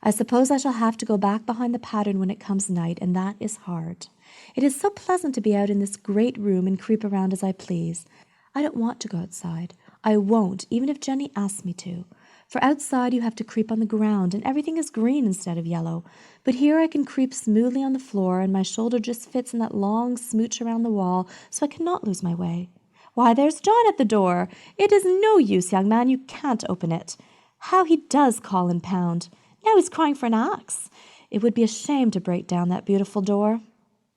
I suppose I shall have to go back behind the pattern when it comes night, and that is hard. It is so pleasant to be out in this great room and creep around as I please. I don't want to go outside. I won't, even if Jenny asks me to. For outside you have to creep on the ground, and everything is green instead of yellow. But here I can creep smoothly on the floor, and my shoulder just fits in that long smooch around the wall, so I cannot lose my way. Why, there's John at the door. It is no use, young man, you can't open it. How he does call and pound. Now he's crying for an axe. It would be a shame to break down that beautiful door.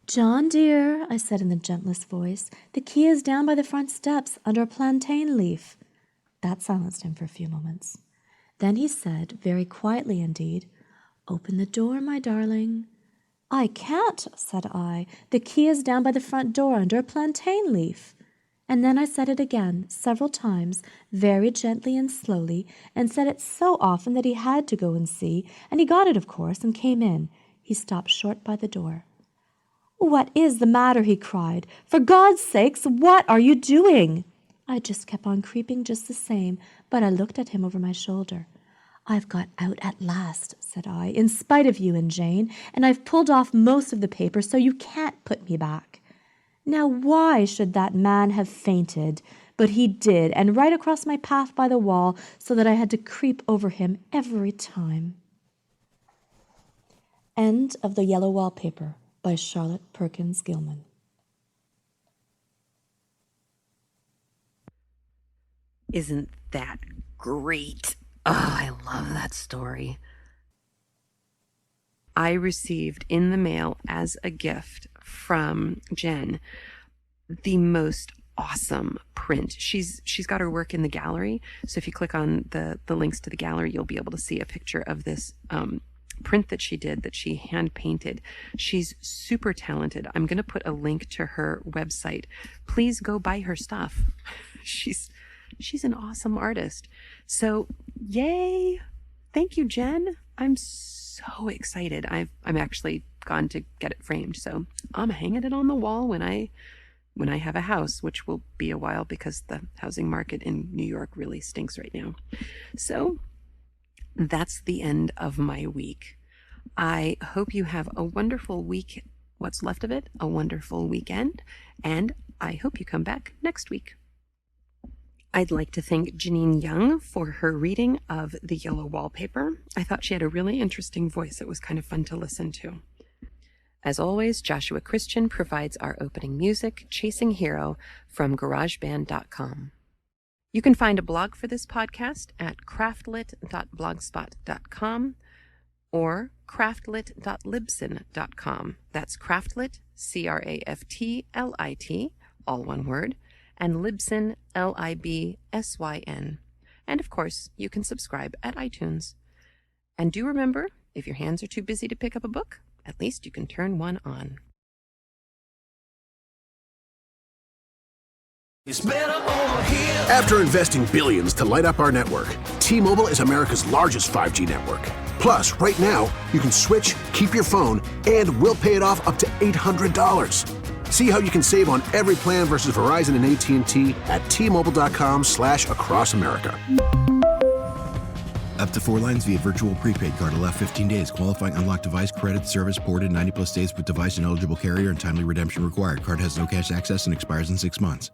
John, dear, I said in the gentlest voice, the key is down by the front steps under a plantain leaf. That silenced him for a few moments. Then he said, very quietly indeed, open the door, my darling. I can't, said I. The key is down by the front door under a plantain leaf. And then I said it again, several times, very gently and slowly, and said it so often that he had to go and see, and he got it, of course, and came in. He stopped short by the door. What is the matter? He cried. For God's sakes, what are you doing? I just kept on creeping just the same, but I looked at him over my shoulder. I've got out at last, said I, in spite of you and Jane, and I've pulled off most of the paper, so you can't put me back. Now why should that man have fainted? But he did, and right across my path by the wall, so that I had to creep over him every time. End of The Yellow Wallpaper by Charlotte Perkins Gilman. Isn't that great? Oh, I love that story. I received in the mail as a gift from Jen the most awesome print. She's got her work in the gallery, so if you click on the links to the gallery, you'll be able to see a picture of this print that she did, that she hand painted. She's super talented. I'm going to put a link to her website. Please go buy her stuff. She's an awesome artist. So yay. Thank you, Jen. I'm so excited. I'm actually gone to get it framed, so I'm hanging it on the wall when I have a house, which will be a while because the housing market in New York really stinks right now. So that's the end of my week. I hope you have a wonderful week, what's left of it, a wonderful weekend, and I hope you come back next week. I'd like to thank Janine Young for her reading of The Yellow Wallpaper. I thought she had a really interesting voice. It was kind of fun to listen to. As always, Joshua Christian provides our opening music, Chasing Hero, from GarageBand.com. You can find a blog for this podcast at craftlit.blogspot.com or craftlit.libsyn.com. That's Craftlit, CRAFTLIT, all one word, and Libsyn, LIBSYN. And of course, you can subscribe at iTunes. And do remember, if your hands are too busy to pick up a book, at least you can turn one on. It's better over here. After investing billions to light up our network, T-Mobile is America's largest 5G network. Plus, right now, you can switch, keep your phone, and we'll pay it off up to $800. See how you can save on every plan versus Verizon and AT&T at T-Mobile.com/across America. Up to 4 lines via virtual prepaid card. Allow 15 days. Qualifying unlocked device credit service ported 90+ days with device and eligible carrier and timely redemption required. Card has no cash access and expires in 6 months.